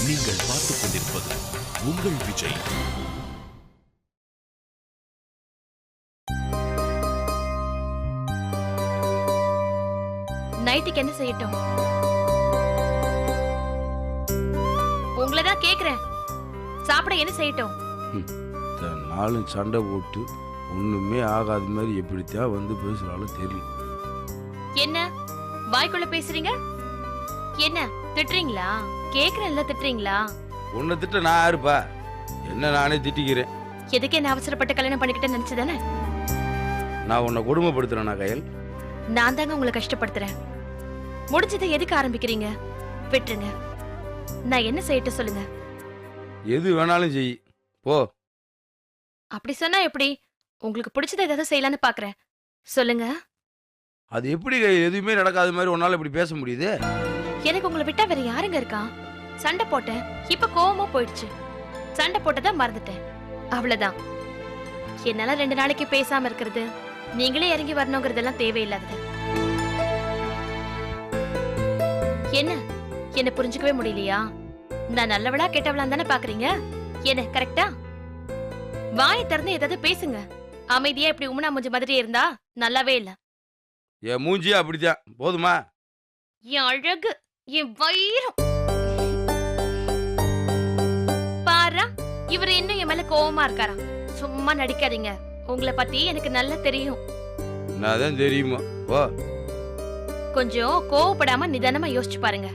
நீங்கள் பார்த்துக் கொண்டிருப்பது உங்கள் விஜய். நைட்டுக்கு என்ன செய்யட்டும்? உங்களதான் கேக்குறேன். சாப்பிட என்ன செய்யட்டும்? நாளும் சண்டை போட்டு ஒண்ணுமே ஆகாத மாதிரி எப்படித்தான் வந்து பேசுறாலும் தெரியல. என்ன வாய்க்குள்ள பேசுறீங்க? என்ன திட்டுறீங்களா? கேக்குறேன்ல, திட்டுறீங்களா? உன்னை திட்ட நான் யாருப்பா? என்ன நானே திட்டிக்கிறேன். எதுக்கு என்ன அவசரப்பட்டு கல்யாணம் பண்ணிக்கிட்டேன்னு நினைச்சுதானே? நான் உன்னை கொடுமைப்படுத்துறேனா கயல்? நான் தாங்க உங்களை கஷ்டப்படுத்துறேன். முடிஞ்சதை எதுக்கு ஆரம்பிக்கிறீங்க? விட்டுருங்க. நான் என்ன செய்யட்டும் சொல்லுங்க. எது வேணாலும் செய் போ. அப்படி சொன்னா எப்படி? உங்களுக்கு பிடிச்சதை ஏதாவது செய்யலான்னு பாக்குறேன். சொல்லுங்க. அது எப்படி கயல்? எதுவுமே நடக்காத மாதிரி உன்னால இப்படி பேச முடியுது? எனக்கு உங்களை விட்டா வேற யாருங்க இருக்கா? சண்டை போட்டேன், இப்ப கோவமா போயிடுச்சு. சண்டை போட்டதா மறந்துட்டேன், அவ்வளவுதான். என்னால 2 நாளைக்கு பேசாம இருக்கிறது, நீங்களே இறங்கி வரணுங்கிறதெல்லாம் தேவையில்லாதது. என்ன புரிஞ்சுக்கவே முடியலையா? நான் நல்லவளா கெட்டவளா தானே பாக்குறீங்க? என்ன கரெக்டா? வாயை திறந்து ஏதாவது பேசுங்க. அமைதியா இப்படி உமனா மூஞ்சி மாதிரி இருந்தா நல்லாவே இல்ல. என் மூஞ்சியா அப்படித்தான், போதுமா? என் அழகு, என் வைரம் பாரா. இவர் இன்னும் என் மேல கோவமா இருக்காரா? சும்மா நடிக்காதீங்க. உங்களை பத்தி எனக்கு நல்லா தெரியும். நான் தெரியுமா? போ. கொஞ்சம் கோவப்படாம நிதானமா யோசிச்சு பாருங்க.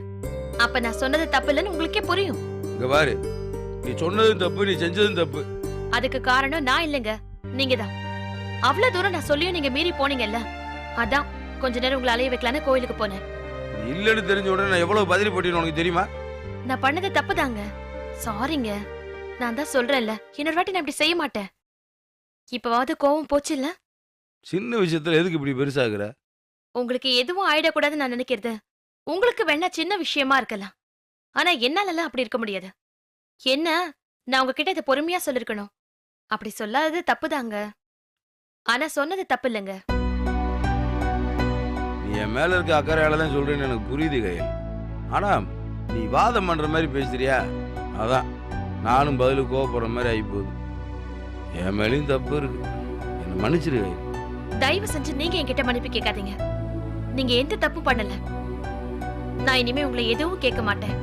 அப்ப நான் சொன்னது தப்பு இல்லைன்னு உங்களுக்கே புரியும். இங்க பாரு, நீ சொன்னதும் தப்பு, நீ செஞ்சதும் தப்பு. அதுக்கு காரணம் நான் இல்லைங்க, நீங்கதான். அவ்வளவு தூரம் நான் சொல்லியும் நீங்க மீறி போனீங்கல்ல, அதான் கொஞ்ச நேரம் உங்களை அலைய வைக்கலான்னு கோயிலுக்கு போனேன். இல்லன்னு தெரிஞ்ச உடனே நான் எவ்வளவு பதிரி போட்டேன்னு உனக்கு தெரியுமா? நான் பண்ணது தப்பு தாங்க, சாரிங்க. நான் தான் சொல்றேன்ல, இன்னொரு வாட்டி நான் இப்படி செய்ய மாட்டேன். இப்பவாவது கோவம் போச்சு இல்ல? சின்ன விஷயத்துல எதுக்கு இப்படி பெருசாகுற? உங்களுக்கு எதுவும் ஆயிடக்கூடாதுன்னு நான் நினைக்கிறது உங்களுக்கு வேணா சின்ன விஷயமா இருக்கலாம், ஆனா என்னால அப்படி இருக்க முடியாது. என்ன, நான் உங்ககிட்ட இதை பொறுமையா சொல்லிருக்கணும். அப்படி சொல்லாதது தப்புதாங்க, ஆனா சொன்னது தப்பு இல்லைங்க. நீ என் மேல இருக்க அக்கறையால தான் சொல்றேன்னு எனக்கு புரியுது கயல். ஆனா நீ வாதம் பண்ற மாதிரி பேசுறியா, அதான் நானும் பதிலுக்கு கோவப்படுற மாதிரி ஆகி போகுது. என் மேலேயும் தப்பு இருக்கு, என்ன மன்னிச்சிரு கயல். தயவு செஞ்சு நீங்க என்கிட்ட மன்னிப்பு கேட்காதீங்க. நீங்க எந்த தப்பு பண்ணல. நான் இனிமே உங்களை எதுவும் கேட்க மாட்டேன்.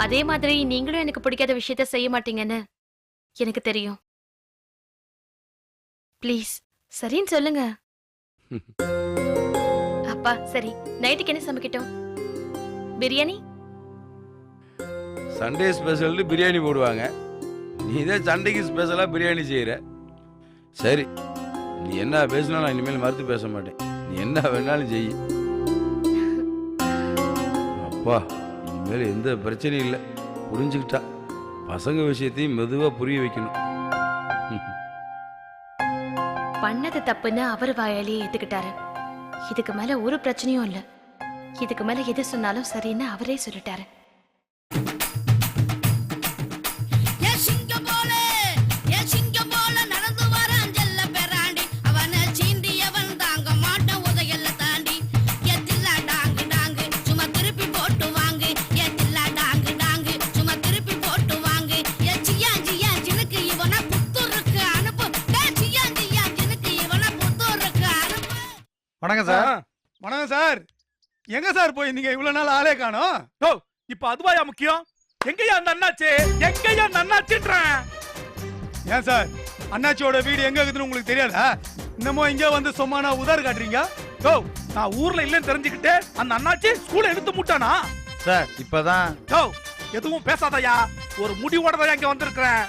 அதே மாதிரி நீங்களும் எனக்கு பிடிக்காத விஷயத்த செய்ய மாட்டீங்கன்னு எனக்கு தெரியும். ப்ளீஸ் சரின்னு சொல்லுங்க. அப்பா சரி, நைட்டுக்கு என்ன சமைக்கட்டும்? பிரியாணி? சண்டே ஸ்பெஷல்னு பிரியாணி போடுவாங்க, நீ தான் சண்டைக்கு ஸ்பெஷலா பிரியாணி செய்யற. சரி, நீ என்ன பேசினா நான் இனிமேல் மறுத்து பேச மாட்டேன். நீ என்ன வேணாலும் செய். அப்பா, இனிமேல் எந்த பிரச்சனையும் இல்லை, புரிஞ்சுக்கிட்டா. பசங்க விஷயத்தையும் மெதுவா புரிய வைக்கணும். பண்ணது தப்புன்னு அவர் வாயாலேயே ஏத்துக்கிட்டாரு. இதுக்கு மேல ஒரு பிரச்சனையும் இல்ல. இதுக்கு மேல எது சொன்னாலும் சரின்னு அவரே சொல்லிட்டாரு. வணக்கம் சார். வணக்கம் சார். எங்க சார் போய் நீங்க இவ்வளவு நாள் ஆளே காணோம்? ஓ, இப்ப அதுவாயா முக்கியம்? எங்கயா அந்த அண்ணாச்சி? எங்கயா அந்த அண்ணாச்சின்றேன்? ஏன் சார், அண்ணாச்சியோட வீடு எங்க இருக்குதுன்னு உங்களுக்கு தெரியாதா? இன்னமும் இங்க வந்து சும்மா உதார் காட்டுறீங்க? ஓ, நான் ஊர்ல இல்லன்னு தெரிஞ்சுக்கிட்டு அந்த அண்ணாச்சி ஸ்கூல்ல எடுத்து முட்டானா? சார் இப்பதான். ஓ, எதுவும் பேசாதயா. ஒரு முடிவோட தான் இங்க வந்திருக்கிறேன்.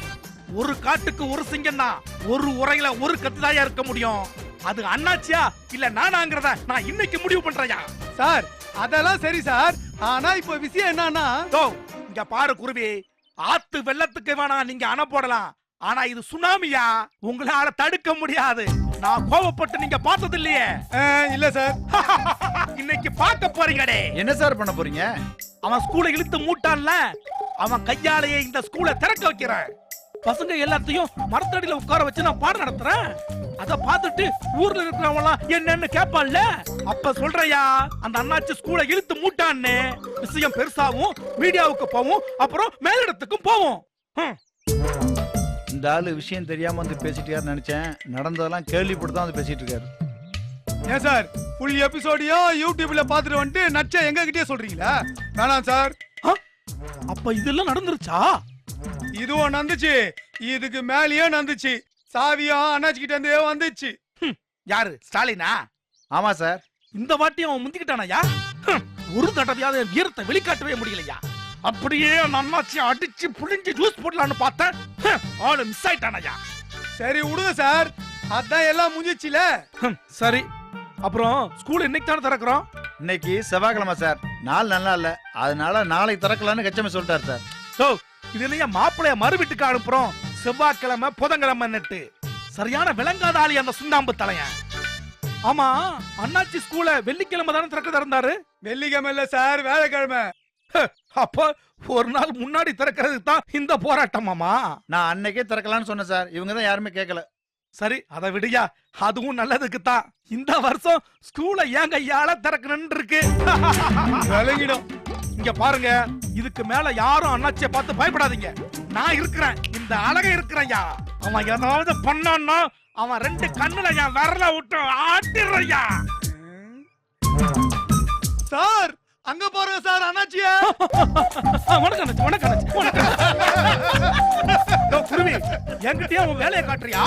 ஒரு காட்டுக்கு ஒரு சிங்கம் தான், ஒரு உரையில ஒரு கத்துதாயா இருக்க முடியும். அது அண்ணாச்சியா இல்ல நானாங்கிறத நான் இன்னைக்கு முடிவு பண்றேயா. சார் அதெல்லாம் சரி சார், ஆனா இப்ப விஷயம் என்னன்னா. ஓ, இங்க பாரு குருவி, ஆத்து வெள்ளத்துக்கு வேணா நீங்க அணை போடலாம், ஆனா இது சுனாமியா, உங்களால தடுக்க முடியாது. நான் கோவப்பட்டு நீங்க பார்த்தது இல்லையே. இல்ல சார். இன்னைக்கு பார்க்க போறீங்கடே. என்ன சார் பண்ண போறீங்க? அவன் ஸ்கூலை இழுத்து மூட்டான்ல, அவன் கையாலேயே இந்த ஸ்கூலை திறக்க வைக்கிறேன். பசங்க எல்லாத்தையும் மரத்தடியில உட்கார வச்சு நான் பாடம் நடத்துறேன். அத பார்த்துட்டு ஊர்ல இருக்கிறவங்க என்னன்னு கேட்பான்ல, அப்ப சொல்றையா அந்த அண்ணாச்சி ஸ்கூலை இழுத்து மூட்டான்னு. விஷயம் பெருசாவும் மீடியாவுக்கு போவும், அப்புறம் மேலிடத்துக்கும் போவும். இந்த ஆளு விஷயம் தெரியாம வந்து பேசிட்டியான்னு நினைச்சேன். நடந்ததெல்லாம் கேள்விப்பட்டு தான் வந்து பேசிட்டு இருக்காரு. ஏன் சார் ஃபுல் எபிசோடையும் யூடியூப்ல பாத்துட்டு வந்துட்டு நச்ச எங்க கிட்டே சொல்றீங்களா? வேணாம் சார். அப்ப இதெல்லாம் நடந்துருச்சா? இதுவும் நடந்துச்சு, இதுக்கு மேலேயே நடந்துச்சு. சாவியும் அண்ணாச்சி கிட்ட இருந்தே வந்துச்சு. யாரு, ஸ்டாலினா? ஆமா சார். இந்த வாட்டி அவன் முந்திக்கிட்டானயா? ஒரு தடவையாவது என் வீரத்தை வெளிக்காட்டவே முடியலையா? அப்படியே அந்த அண்ணாச்சி அடிச்சு புளிஞ்சு ஜூஸ் போடலான்னு பார்த்தேன். ஆளு மிஸ் ஆயிட்டானயா? சரி விடுங்க சார், அதான் எல்லாம் முடிஞ்சிச்சுல. சரி, அப்புறம் ஸ்கூல் இன்னைக்கு தானே திறக்கிறோம்? இன்னைக்கு செவ்வாய்க்கிழமை சார், நாள் நல்லா இல்ல, அதனால நாளைக்கு திறக்கலான்னு கச்சமே சொல்லிட்டாரு சார். ஓ, இது இல்லையா மாப்பிளைய மறு வீட்டுக்கு அனுப்புறோம். செவ்வாய்க்கிழமை புதன்கிழமை நெட்டு சரியான விளங்காத ஆளி அந்த சுண்ணாம்பு தலையன். ஆமா, அண்ணாச்சி ஸ்கூல வெள்ளிக்கிழமை தானே திறக்க திறந்தாரு? வெள்ளிக்கிழமை இல்ல சார், வேலைக்கிழமை. அப்ப ஒரு நாள் முன்னாடி திறக்கிறதுக்கு தான் இந்த போராட்டமாமா? நான் அன்னைக்கே திறக்கலான்னு சொன்னேன் சார், இவங்க தான் யாருமே கேட்கல. சரி, அதை விடுயா, அதுவும் நல்லதுக்கு தான். இந்த வருஷம் ஸ்கூலை ஏன் கையால திறக்கணும்னு இருக்கு. விளங்கிடும். இங்க பாருங்க, இதுக்கு மேல யாரும் அண்ணாச்சியை பார்த்து பயப்படாதீங்க. நான் இருக்கிறேன், இந்த அழகை இருக்கிறையா. அவன் ஏதாவது பண்ணான்னா அவன் 2 கண்ணுல என் விரல விட்டு ஆட்டிடுறையா. சார் அங்க பாருங்க சார், அண்ணாச்சிய. வணக்கம் அண்ணாச்சி, வணக்கம் அண்ணாச்சி, வணக்கம். குருவி, என்கிட்டயே உன் வேலையை காட்டுறியா?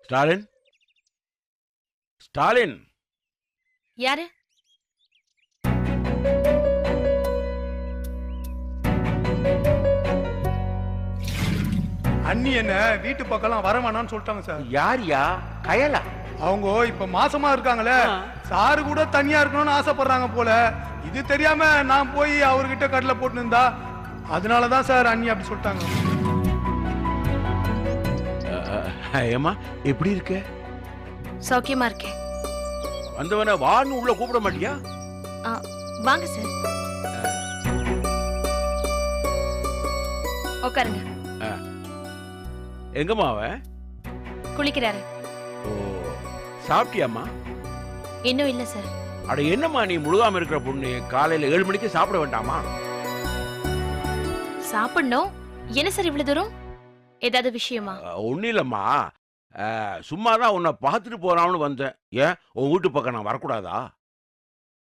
ஸ்டாலின், ஸ்டாலின். யாரு? அண்ணி என்ன வீட்டு பக்கம்லாம் வர வேணாம்னு சொல்லிட்டாங்க சார். யாரியா? கயலா? அவங்க இப்ப மாசமா இருக்காங்களே, சாரு கூட தனியா இருக்கணும்னு ஆசைப்படுறாங்க போல. இது தெரியாம நான் போய் அவர்கிட்ட கடல போட்டு இருந்தா, அதனாலதான் சார் அண்ணி அப்படி சொல்லிட்டாங்க. ஏமா எப்படி இருக்க? சௌக்கியமா இருக்கேன். வந்தவன வான்னு உள்ள கூப்பிட மாட்டியா? வாங்க சார், உட்காருங்க. எங்கம்மா அவன்? குளிக்கிறாரு. ஓ, சாப்பிட்டியாம்மா? இன்னும் இல்ல சார். அட என்னம்மா நீ முழுகாம இருக்கிற பொண்ணு, காலையில 7 மணிக்கு சாப்பிட வேண்டாமா? சாப்பிடணும். என்ன சார் இவ்வளவு தூரம்? ஏதாவது விஷயமா? ஒன்னும் இல்லம்மா, சும்மாதான் உன்னை பார்த்துட்டு போறான்னு வந்தேன். ஏன் உன் வீட்டு பக்கம் நான் வரக்கூடாதா?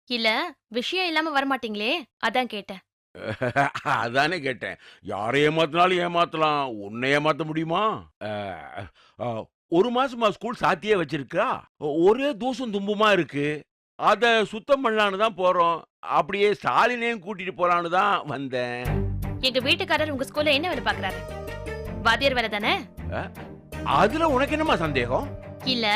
இல்ல, விஷயம் இல்லாம வரமாட்டீங்களே, அதான் கேட்டேன். அதானே கேட்டேன். யாரை ஏமாத்தினாலும் ஏமாத்தலாம், உன்னை ஏமாத்த முடியுமா? ஒரு மாசமா ஸ்கூல் சாத்தியே வச்சிருக்கா, ஒரே தூசம் தும்புமா இருக்கு. அத சுத்தம் பண்ணலான்னு தான் போறோம். அப்படியே ஸ்டாலினையும் கூட்டிட்டு போலான்னு தான் வந்தேன். எங்க வீட்டுக்காரர் உங்க ஸ்கூல்ல என்ன வேலை பாக்குறாரு? வாத்தியார் வேலை தானே? அதுல உனக்கு என்னமா சந்தேகம்? இல்ல,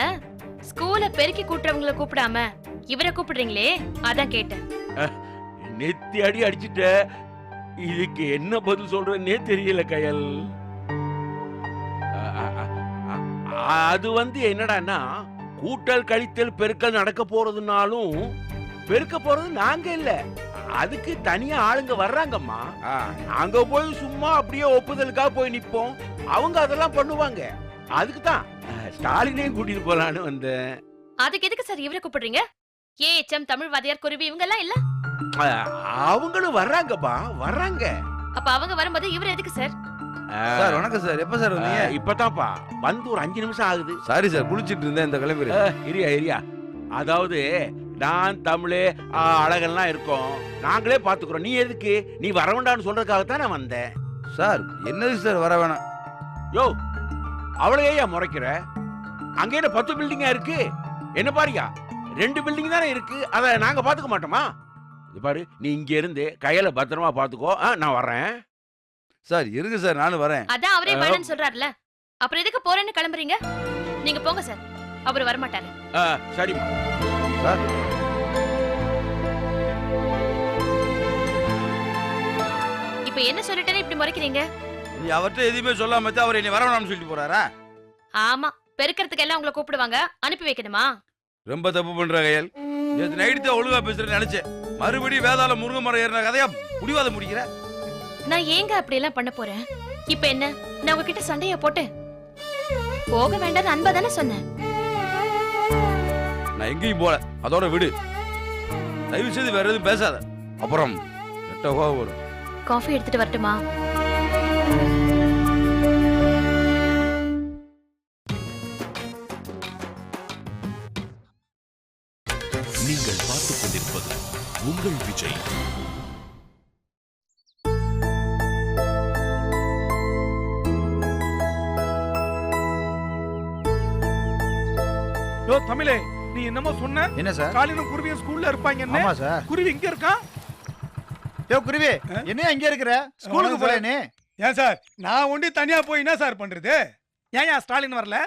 ஸ்கூல பெருக்கி கூட்டுறவங்களை கூப்பிடாம இவரை கூப்பிடுறீங்களே, அதான் கேட்டேன். நெத்தி அடி அடிச்சுட்ட, இதுக்கு என்ன பதில் சொல்றேன்னே தெரியல கயல். அது என்னடான்னா, கூட்டல் கழித்தல் பெருக்கல் நடக்க போறதுனாலும் பெருக்க போறது நாங்க இல்ல, அதுக்கு தனியா ஆளுங்க வர்றாங்கம்மா. அங்க போய் சும்மா அப்படியே ஒப்புதலுக்காக போய் நிப்போம், அவங்க அதெல்லாம் பண்ணுவாங்க. அதுக்கு தான் ஸ்டாலினையும் கூட்டிட்டு போலான்னு வந்தேன். அதுக்கு எதுக்கு சார் இவரை கூப்பிடுறீங்க? ஏஎச்எம் தமிழ் வாத்தியார் குருவி இவங்க எல்லாம் இல்ல? அவங்களும் வர்றாங்கப்பா, வர்றாங்க. அப்ப அவங்க வரும்போது இவர் எதுக்கு சார்? சார் வணக்கம் சார், எப்ப சார் வந்தீங்க? இப்பதான்ப்பா வந்து ஒரு 5 நிமிஷம் ஆகுது. சாரி சார், குளிச்சிட்டு இருந்தேன். இந்த கிளம்பி இரியா. அதாவது நான் தமிழ் அழகெல்லாம் இருக்கோம், நாங்களே பாத்துக்கிறோம். நீ எதுக்கு? நீ வர வேண்டாம்னு சொல்றதுக்காகத்தான் நான் வந்தேன். சார் என்னது சார் வர வேணாம்? யோ, அவளையே முறைக்கிற? அங்கே 10 பில்டிங்கா இருக்கு, என்ன பாருயா 2 பில்டிங் தானே இருக்கு, அதை நாங்க பாத்துக்க மாட்டோமா? இது பாரு, நீ இங்க இருந்து கையில பத்திரமா பாத்துக்கோ, நான் வர்றேன். சார் இருக்கு சார், நானும் வரேன். அதான் அவரே வேணும்னு சொல்றாருல, அப்புறம் எதுக்கு போறேன்னு கிளம்புறீங்க? நீங்க போங்க சார், அவர் வர மாட்டாரு. சரிம்மா. சார் இப்ப என்ன சொல்லிட்டேன்னு இப்படி முறைக்கிறீங்க? நீ அவர்கிட்ட எதுவுமே சொல்லாம அவர் என்னை வரவேணாம்னு சொல்லிட்டு போறாரா? ஆமா, பெருக்கிறதுக்கு எல்லாம் உங்களை கூப்பிடுவாங்க, அனுப்பி வைக்கணுமா? ரொம்ப தப்பு பண்ற கயல். நேத்து நைட்டு தான் ஒழுங்கா பேசுறேன்னு நினைச்சேன், மறுபடியும் வேதாள முருங்கை மரம் ஏறின கதையா புடிவாதம் முடிக்கிற? நான் ஏங்க அப்படி எல்லாம் பண்ண போறேன்? இப்ப என்ன, நான் உங்ககிட்ட சண்டையா போட்டேன்? போக வேண்டாம் அன்பா தானே சொன்னேன். நான் எங்கேயும் போல, அதோட விடு. தயவு செய்து வேற எதுவும் பேசாத, அப்புறம் கெட்ட கோவம் வரும். காஃபி எடுத்துட்டு வரட்டுமா? நீங்கள் பார்த்துக் கொண்டிருப்பது உங்கள் விஜய். யோ தமிழே, நீ என்னமோ சொன்ன? என்ன சார்? ஸ்டாலினும் குருவியும் ஸ்கூல்ல இருப்பாங்கன்னு. ஆமா சார். குருவி இங்க இருக்கா? யோ குருவி, என்ன இங்க இருக்கிற? ஸ்கூலுக்கு போறேனே. ஏன் சார் நான் ஒண்டி தனியா போய் என்ன சார் பண்றது? ஏன் ஸ்டாலின் வரல?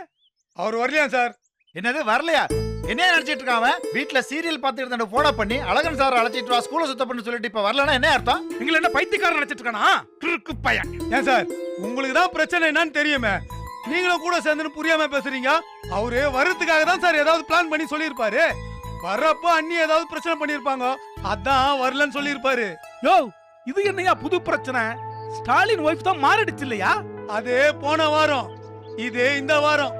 அவர் வரலையா சார்? என்னது வரலையா? என்ன நினைச்சிட்டு இருக்கான் அவன்? வீட்ல சீரியல் பார்த்துட்டு இருந்த போன பண்ணி அழகன் சார் அழைச்சிட்டு வா ஸ்கூல்ல சுத்த பண்ணி சொல்லிட்டு இப்ப வரலனா என்ன அர்த்தம்? எங்களை என்ன பைத்தியக்காரன் நினைச்சிட்டு இருக்கானா? கிறுக்கு பையன். ஏன் சார் உங்களுக்கு தான் பிரச்சனை என்னன்னு தெரியுமே, நீங்களும் கூட சேர்ந்து புரியாம பேசுறீங்க. அவரு வர்றதுக்காக தான் சார் ஏதாவது பிளான் பண்ணி சொல்லியிருப்பாரு. வர்றப்போ அண்ணி ஏதாவது பிரச்சனை பண்ணிருப்பாங்க, அதான் வரலன்னு சொல்லியிருப்பாரு. யோ, இது என்னையா புது பிரச்சனை? ஸ்டாலின் ஒய்ஃப் தான் மாறிடுச்சு இல்லையா? அது போன வாரம், இது இந்த வாரம்.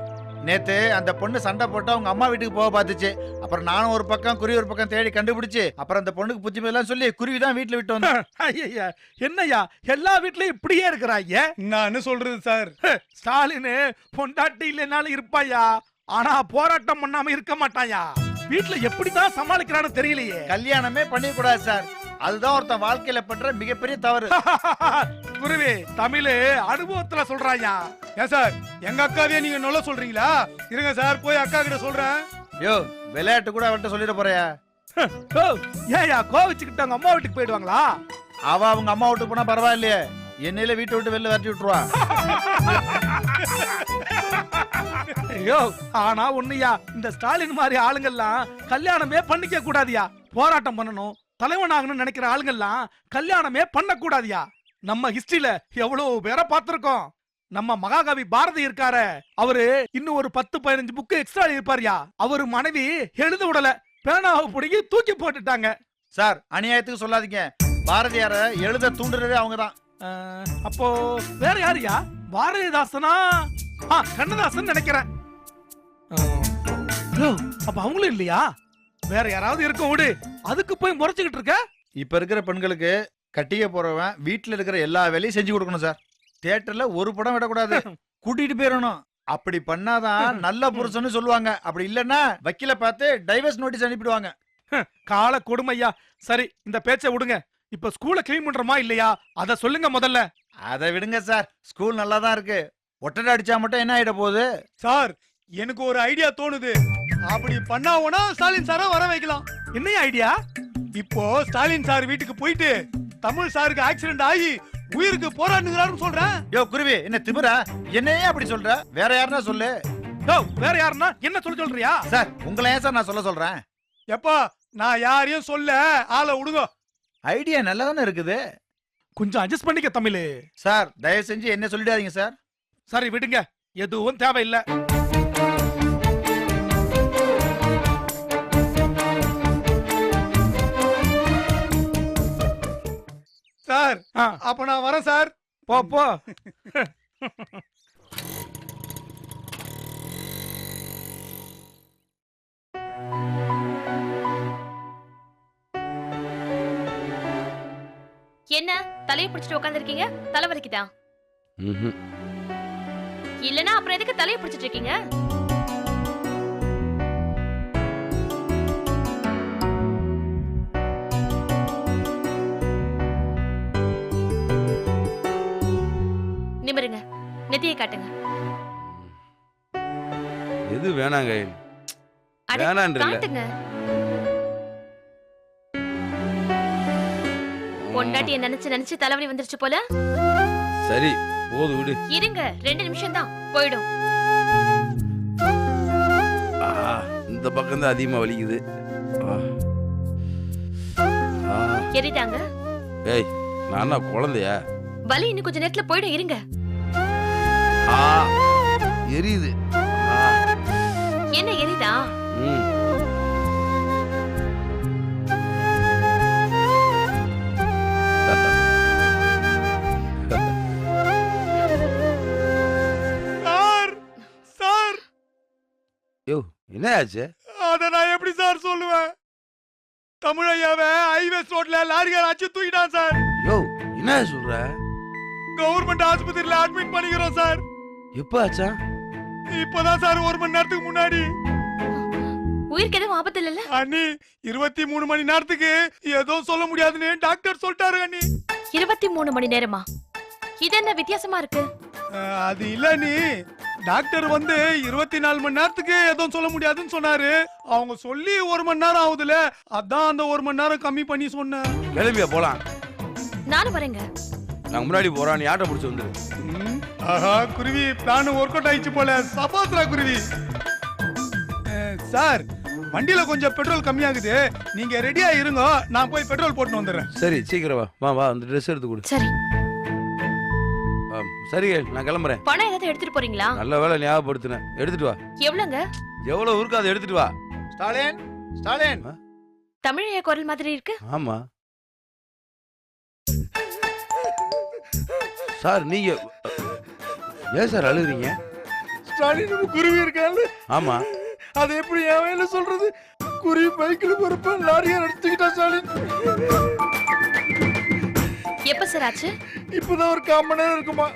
நேத்து அந்த பொண்ணு சண்டை போட்டு அவங்க அம்மா வீட்டுக்கு போக பார்த்துச்சு. அப்புறம் நானும் ஒரு பக்கம் குருவி ஒரு பக்கம் தேடி கண்டுபிடிச்சு அப்புறம் அந்த பொண்ணுக்கு புத்தி எல்லாம் சொல்லி குருவி தான் வீட்டுல விட்டு வந்தேன். ஐயா, என்னய்யா எல்லா வீட்லயும் இப்படியே இருக்கிறாங்க? நான் சொல்றது சார், ஸ்டாலின் பொண்டாட்டி இல்லைனாலும் இருப்பாயா, ஆனா போராட்டம் பண்ணாம இருக்க மாட்டாயா. வீட்டுல எப்படிதான் சமாளிக்கிறான்னு தெரியலையே. கல்யாணமே பண்ணிக்க கூடாது சார், அதுதான் ஒருத்தன் வாழ்க்கையில பண்ற மிகப்பெரிய தவறு. குருவி தமிழ் அனுபவத்துல சொல்றாயா. ஏன் சார் எங்க அக்காவையே நீங்க நொல்ல சொல்றீங்களா? இருங்க சார் போய் அக்கா கிட்ட சொல்றேன். யோ விளையாட்டு கூட அவன்கிட்ட சொல்லிட போறியா? ஏயா கோவிச்சுக்கிட்டு அவங்க அம்மா வீட்டுக்கு போயிடுவாங்களா? அவ அவங்க அம்மா வீட்டுக்கு போனா பரவாயில்லையே, என்னையில வீட்டை விட்டு வெளில விரட்டி விட்டுருவா. ஐயோ, ஆனா ஒண்ணுயா, இந்த ஸ்டாலின் மாதிரி ஆளுங்கெல்லாம் கல்யாணமே பண்ணிக்க கூடாதியா. போராட்டம் பண்ணணும், தலைவன் ஆகணும்னு நினைக்கிற ஆளுங்கெல்லாம் கல்யாணமே பண்ண கூடாதியா. நம்ம ஹிஸ்டரியில எவ்வளவு பேரை பார்த்திருக்கோம். நம்ம மகாகவி பாரதி இருக்காரு, அவரு இன்னும் ஒரு 10-15 புக்கு எக்ஸ்ட்ரா இருப்பாருயா. அவரு மனைவி எழுத விடல, பேனாவை பிடிங்கி தூக்கி போட்டுட்டாங்க. சார் அநியாயத்துக்கு சொல்லாதீங்க, பாரதியார எழுத தூண்டுறதே அவங்கதான். அப்போ வேற யாருயா? பாரதிதாசனா? கண்ணதாசன் நினைக்கிறேன். அப்ப அவங்களும் இல்லையா? வேற யாராவது இருக்க விடு, அதுக்கு போய் முறைச்சுக்கிட்டு இருக்க. இப்ப இருக்கிற பெண்களுக்கு கட்டிக்க போறவன் வீட்டுல இருக்கிற எல்லா வேலையும் செஞ்சு கொடுக்கணும் சார். தியேட்டர்ல ஒரு படம் விடக்கூடாது, கூட்டிட்டு போயிடணும். அப்படி பண்ணாதான் நல்ல புருஷன்னு சொல்லுவாங்க. அப்படி இல்லன்னா வக்கீல பார்த்து டைவர்ஸ் நோட்டீஸ் அனுப்பிடுவாங்க. கால கொடுமையா. சரி, இந்த பேச்சை விடுங்க. இப்ப ஸ்கூல கிளீன் பண்றோமா இல்லையா அத சொல்லுங்க முதல்ல. அதை விடுங்க சார், ஸ்கூல் நல்லா தான் இருக்கு. ஒட்டடை அடிச்சா மட்டும் என்ன ஆயிட போகுது? சார் எனக்கு ஒரு ஐடியா தோணுது. அப்படி பண்ணாவோனா ஸ்டாலின் சாரை வர வைக்கலாம். என்ன ஐடியா? இப்போ ஸ்டாலின் சார் வீட்டுக்கு போயிட்டு தமிழ் சாருக்கு ஆக்சிடென்ட் ஆகி உயிருக்கு போராடுகிறாருன்னு சொல்றேன். யோ குருவி, என்ன திமிரா? என்னையே அப்படி சொல்ற? வேற யாருன்னா சொல்லு. யோ, வேற யாருன்னா என்ன சொல்றியா? சார் உங்களை ஏன் சார் நான் சொல்றேன்? எப்பா நான் யாரையும் சொல்ல, ஆளை விடுங்க. ஐடியா நல்லா தானே இருக்குது. கொஞ்சம் அட்ஜஸ்ட் பண்ணிக்க தமிழ். சார் தயவு செஞ்சு என்ன சொல்லிடாதீங்க சார். சரி விடுங்க, எதுவும் தேவையில்லை. சார் அப்ப நான் வரேன் சார். போ போ. என்ன தலையை பிடிச்சிட்டு உட்காந்துருக்கீங்க? தலை வலிக்குதா? ம்ஹும். இல்லனா அப்புறம் எதுக்கு தலையை பிடிச்சிட்டு இருக்கீங்க? நிமிருங்க, நெத்தியை காட்டுங்க. எது வேணாங்க? அட, வேணான்றல. காட்டுங்க. பொண்டாட்டிய நினைச்சு நினைச்சு தலைவலி வந்துருச்சு போல. சரி போது விடு. இருங்க, 2 நிமிஷம் தான் போயிடும். இந்த பக்கம் தான் அதிகமா வலிக்குது. எரிதாங்க. ஏய் நானா குழந்தையா? வலி இன்னும் கொஞ்ச நேரத்துல போயிடும், இருங்க. எரியுது. என்ன எரிதா? ம் என்ன ஆச்சு? அத நான் எப்படி சார் சொல்லுவேன்? தமிழையாவை ஹைவேஸ் ரோட்ல லாரிகார அடிச்சு தூக்கிட்டான் சார். யோ என்ன சொல்ற? கவர்மெண்ட் ஆஸ்பத்திரியில அட்மிட் பண்ணிக்கிறோம் சார். எப்ப ஆச்சா? இப்பதான் சார் 1 மணி நேரத்துக்கு முன்னாடி. உயிருக்கு எதுவும் ஆபத்து இல்லைல்ல? அண்ணி 23 மணி நேரத்துக்கு எதுவும் சொல்ல முடியாதுன்னு டாக்டர் சொல்லிட்டாரு அண்ணி. 23 மணி நேரமா? இது என்ன வித்தியாசமா இருக்கு? அது இல்ல நீ டாக்டர் வந்து 24 மணி நேரத்துக்கு எதுவும் சொல்ல முடியாதுன்னு சொன்னாரு. அவங்க சொல்லி 1 மணி நேரம் ஆகுதுல, அதான் அந்த 1 மணி நேரம் கம்மி பண்ணி சொன்னேன். கிளம்பியா போலாம்? நானும் வரேங்க. நாங்க முன்னாடி போறோம், நீ ஆட்டோ பிடிச்சு வந்துரு. ஆஹா குருவி பிளான் ஒர்க் அவுட் ஆயிடுச்சு போல. சபாத்ரா குருவி. சார் வண்டியில கொஞ்சம் பெட்ரோல் கம்மியாகுது, நீங்க ரெடியா இருங்க, நான் போய் பெட்ரோல் போட்டு வந்துடுறேன். சரி சீக்கிரம் வா. வா வா அந்த ட்ரெஸ் எடுத்து கொடு. சரி. சரி நான் கிளம்புறேன். பணம் ஏதாவது எடுத்துட்டு போறீங்களா? நல்ல வேலை ஞாபகப்படுத்தின. எடுத்துட்டு வா. எவ்வளவுங்க? எவ்வளவு இருக்கு அதை எடுத்துட்டு வா. ஸ்டாலின் ஸ்டாலின் தமிழையா குரல் மாதிரி இருக்கு. ஆமா சார், நீங்க ஏன் சார் அழுகுறீங்க? ஸ்டாலின் குருவி இருக்காது. ஆமா அது எப்படி என் வயல சொல்றது? குருவி பைக்கில் போறப்ப லாரியார் அடிச்சுக்கிட்டா ஸ்டாலின். எப்ப சார் ஆச்சு? இப்பதான் ஒரு 1/4 மணி நேரம் இருக்குமா.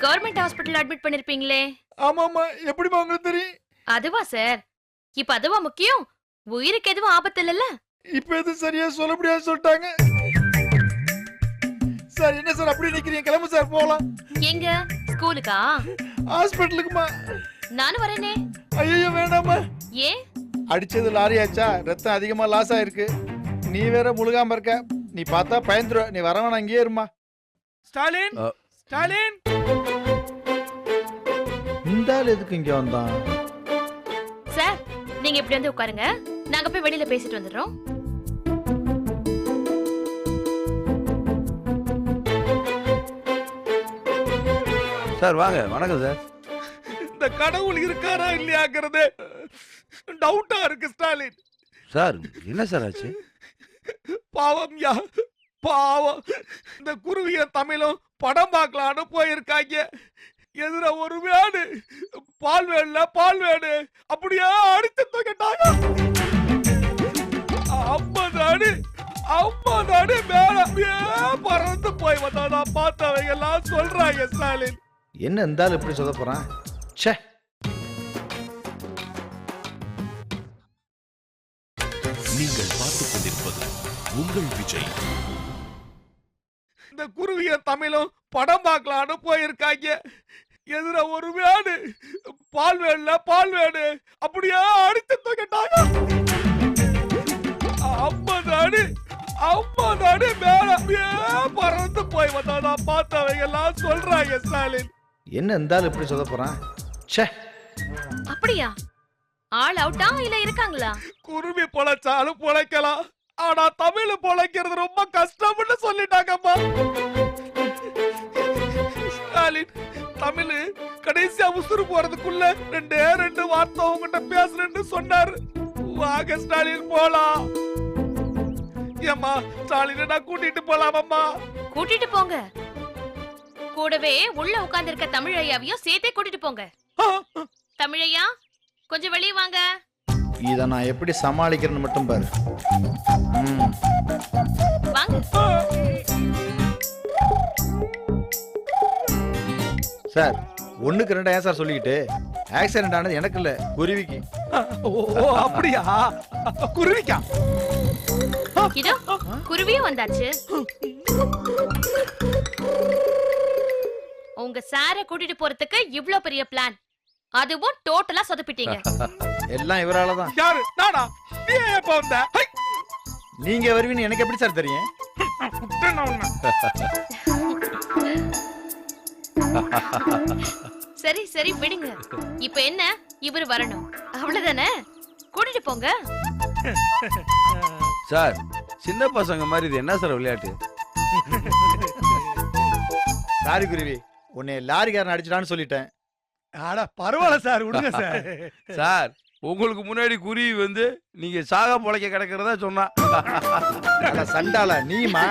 கவர்மெண்ட் ஹாஸ்பிடல் அட்மிட் பண்ணிருப்பீங்களே. ஆமாமா, எப்படிமா உங்களுக்கு தெரியும்? அதுவா சார்? இப்ப அதுவா முக்கியம்? உயிருக்கு எதுவும் ஆபத்து இல்லைல்ல? இப்ப எது சரியா சொல்ல முடியாது சொல்லிட்டாங்க சார். என்ன சார் அப்படி நிக்கிறீங்க? கிளம்பு சார் போலாம். எங்க? ஸ்கூலுக்கா? ஹாஸ்பிட்டலுக்குமா? நானும் வரேனே. ஐயோ வேண்டாமா. ஏன்? அடிச்சது லாரியாச்சா, ரத்தம் அதிகமா லாஸ் ஆயிருக்கு. நீ வேற முழுகாம இருக்க, நீ பார்த்தா பயந்துருவ. நீ வரவன அங்கேயே இருமா. ஸ்டாலின் ஸ்டாலின் இந்த ஆள் எதுக்கு இங்க வந்தான்? சார் நீங்க இப்படி வந்து உட்காருங்க, நாங்க போய் வெளியில பேசிட்டு வந்துடுறோம். சார் வாங்க. வணக்கம் சார். இந்த கடவுள் இருக்காரா இல்லையாங்கிறது டவுட்டா இருக்கு ஸ்டாலின். சார் என்ன சார் ஆச்சு? பாவம் யா பாவம். இந்த குருவிய தமிழும் படம் பார்க்கலான்னு போயிருக்காங்க. எதிர ஒரு வேடு பால் வேடு அப்படியே அடித்து தூக்கிட்டாங்க. 50 அடி மேல அப்படியே பறந்து போய் வந்தா பார்த்தவங்க எல்லாம் சொல்றாங்க ஸ்டாலின். என்ன இருந்தாலும் எப்படி சொல்ல போறான்? ச்சே. நீங்கள் பார்த்துக் கொண்டிருப்பது உங்கள் விஜய். இந்த குருவிய தமிழும் படம் பார்க்கலான்னு போயிருக்காங்க. எதிர ஒரு வேடு பால் வேடு அப்படியே அடித்து தூக்கிட்டாங்க. 50 அடி மேல அப்படியே பறந்து போய் வந்தா பார்த்தவங்க எல்லாம் சொல்றாங்க ஸ்டாலின். என்ன இருந்தாலும் எப்படி சொல்ல போறான்? ச்சே. அப்படியா? ஆள் அவுட்டா இல்ல இருக்காங்களா? குருவி பொழைச்சாலும் பொழைக்கலாம், ஆனா தமிழ் பொழைக்கிறது ரொம்ப கஷ்டம்னு சொல்லிட்டாங்கம்மா. ஸ்டாலின் தமிழ் கடைசியா உசுறு போறதுக்குள்ள 2 வார்த்தை உங்ககிட்ட பேசுறேன்னு சொன்னாரு. வாங்க ஸ்டாலின் போலாம். ஏம்மா ஸ்டாலினை நான் கூட்டிட்டு போலாமம்மா? கூட்டிட்டு போங்க. கூடவே உள்ள உட்கார்ந்து இருக்க தமிழையாவையும் சேர்த்தே கூட்டிட்டு போங்க. தமிழையா கொஞ்சம் வெளியே வாங்க. இத நான் எப்படி சமாளிக்கிறேன்னு மட்டும் பாரு. வாங்க. சார் 1க்கு 2 ஏன் சார் சொல்லிக்கிட்டு? ஆக்சிடென்ட் ஆனது எனக்கு இல்ல, குருவிக்கு. ஓ அப்படியா? குருவிக்கா? இதோ குருவியும் வந்தாச்சு. உங்க சார கூட்டிட்டு போறதுக்கு இவ்ளோ பெரிய பிளான், அதுவும் டோட்டலா சொதப்பிட்டீங்க. எல்லாம் இவராலதான். யாரு? நானா? நீ எப்ப வந்த? ஹை! நீங்க வருவீன்னு எனக்கு எப்படி சார் தெரியும்? விட்டுறேன் உன்னை. சரி சரி விடுங்க. இப்ப என்ன, இவரு வரணும் அவ்வளவுதானே? கூட்டிட்டு போங்க. சார் சின்ன பசங்க மாதிரி இது என்ன சார் விளையாட்டு? சாரி குருவி, உன்னை லாரிக்காரன் அடிச்சிட்டான்னு சொல்லிட்டேன். ஆடா பரவாயில்ல சார், விடுங்க சார். சார் உங்களுக்கு முன்னாடி குருவி வந்து நீங்க சாக பொழைக்க கிடக்கிறதா சொன்னா. சண்டால நீமா